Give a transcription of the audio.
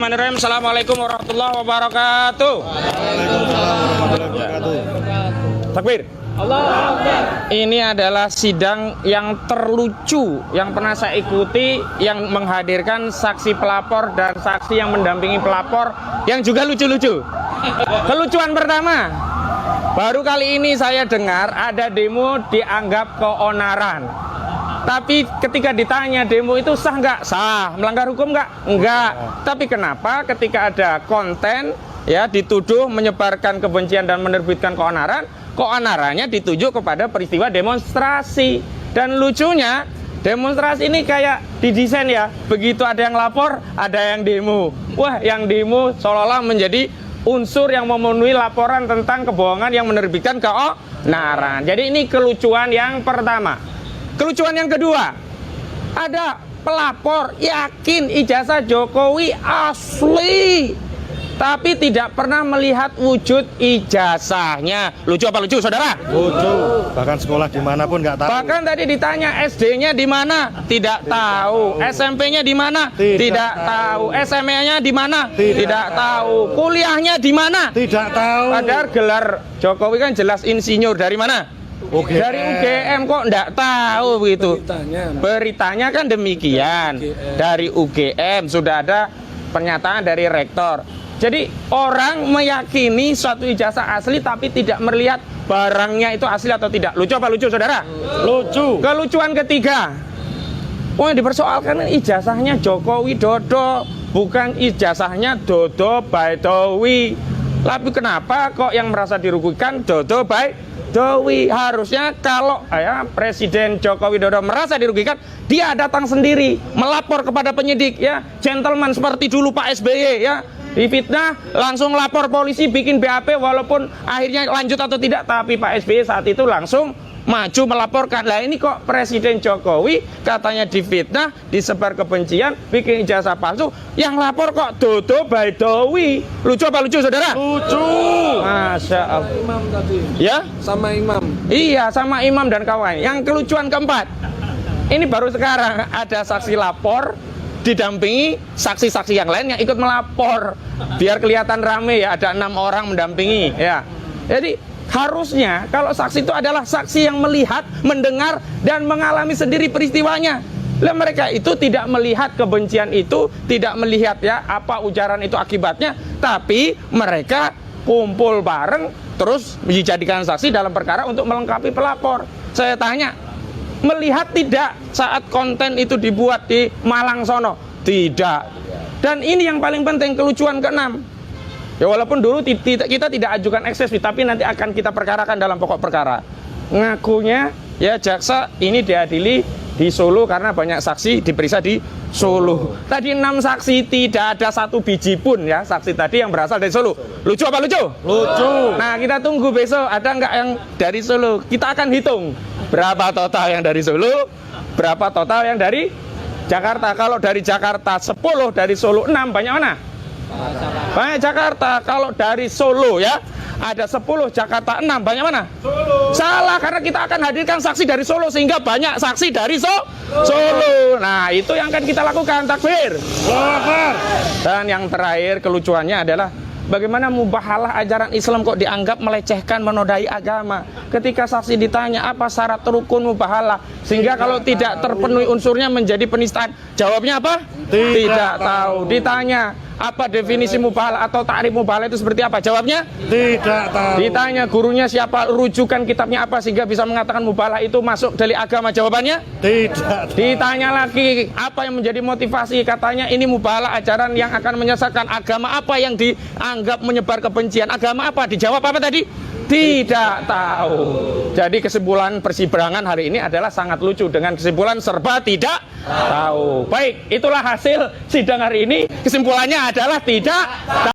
Assalamualaikum warahmatullahi wabarakatuh. Takbir. Ini adalah sidang yang terlucu yang pernah saya ikuti, yang menghadirkan saksi pelapor dan saksi yang mendampingi pelapor yang juga lucu-lucu. Kelucuan pertama, baru kali ini saya dengar ada demo dianggap keonaran. Tapi ketika ditanya demo itu sah nggak? Sah. Melanggar hukum nggak? Nggak. Tapi kenapa ketika ada konten ya dituduh menyebarkan kebencian dan menerbitkan keonaran, keonarannya dituju kepada peristiwa demonstrasi. Dan lucunya demonstrasi ini kayak didesain ya, begitu ada yang lapor, ada yang demo. Wah, yang demo seolah-olah menjadi unsur yang memenuhi laporan tentang kebohongan yang menerbitkan keonaran. Jadi ini kelucuan yang pertama. Kelucuan yang kedua, ada pelapor yakin ijazah Jokowi asli, tapi tidak pernah melihat wujud ijazahnya. Lucu apa lucu, saudara? Lucu. Bahkan sekolah dimanapun nggak tahu. Bahkan tadi ditanya SD-nya di mana? Tidak tahu. SMP-nya di mana? Tidak tahu. SMA-nya di mana? Tidak tahu. Kuliahnya di mana? Tidak tahu. Padahal gelar Jokowi kan jelas insinyur. Dari mana? Dari UGM, kok enggak tahu begitu. Beritanya kan demikian. Dari UGM sudah ada pernyataan dari rektor. Jadi orang meyakini suatu ijazah asli tapi tidak melihat barangnya itu asli atau tidak. Lucu apa lucu, saudara? Lucu. Kelucuan ketiga, yang dipersoalkan ijazahnya Joko Widodo, bukan ijazahnya Dodo Baidowi. Tapi kenapa kok yang merasa dirugikan Dodo Baidowi? Harusnya kalau Presiden Joko Widodo merasa dirugikan, dia datang sendiri melapor kepada penyidik ya, gentleman seperti dulu Pak SBY ya, difitnah langsung lapor polisi, bikin BAP walaupun akhirnya lanjut atau tidak, tapi Pak SBY saat itu langsung maju melaporkan. Lah ini kok Presiden Jokowi katanya difitnah, disebar kebencian, bikin ijazah palsu, yang lapor kok Dodo Baidowi. Lucu apa lucu, saudara? Lucu. Masya Allah. Imam tadi. Ya? Sama imam. Iya, sama imam dan kawan. Yang kelucuan keempat, ini baru sekarang ada saksi lapor didampingi saksi-saksi yang lain yang ikut melapor. Biar kelihatan rame ya, ada 6 orang mendampingi ya. Jadi harusnya kalau saksi itu adalah saksi yang melihat, mendengar, dan mengalami sendiri peristiwanya. Lah mereka itu tidak melihat kebencian itu, tidak melihat ya apa ujaran itu akibatnya, tapi mereka kumpul bareng terus dijadikan saksi dalam perkara untuk melengkapi pelapor. Saya tanya, melihat tidak saat konten itu dibuat di Malang sono? Tidak. Dan ini yang paling penting, kelucuan keenam. Ya walaupun dulu kita tidak ajukan eksepsi, tapi nanti akan kita perkarakan dalam pokok perkara. Ngakunya ya jaksa ini diadili di Solo karena banyak saksi diperiksa di Solo. Tadi 6 saksi, tidak ada satu biji pun ya saksi tadi yang berasal dari Solo. Lucu apa lucu? Lucu. Nah kita tunggu besok ada nggak yang dari Solo. Kita akan hitung berapa total yang dari Solo, berapa total yang dari Jakarta. Kalau dari Jakarta 10, dari Solo 6, banyak mana? Banyak Jakarta. Kalau dari Solo ya ada 10, Jakarta 6, banyak mana? Solo. Salah, karena kita akan hadirkan saksi dari Solo sehingga banyak saksi dari Solo. Nah itu yang akan kita lakukan. Takbir. Dan yang terakhir kelucuannya adalah bagaimana mubahalah ajaran Islam kok dianggap melecehkan, menodai agama. Ketika saksi ditanya apa syarat rukun mubahalah, sehingga kalau tidak terpenuhi unsurnya menjadi penistaan, jawabnya apa? Tidak tahu. Ditanya apa definisi mubahalah atau ta'rif mubahalah itu seperti apa? Jawabnya Tidak tahu. Ditanya gurunya siapa, rujukan kitabnya apa sehingga bisa mengatakan mubahalah itu masuk dari agama? Jawabannya Tidak tahu. Ditanya lagi apa yang menjadi motivasi, katanya ini mubahalah ajaran yang akan menyesatkan. Agama apa yang dianggap menyebar kebencian? Agama apa? Dijawab apa tadi? Tidak tahu. Jadi kesimpulan persidangan hari ini adalah sangat lucu dengan kesimpulan serba tidak tahu. Baik, itulah hasil sidang hari ini. Kesimpulannya adalah tidak tahu.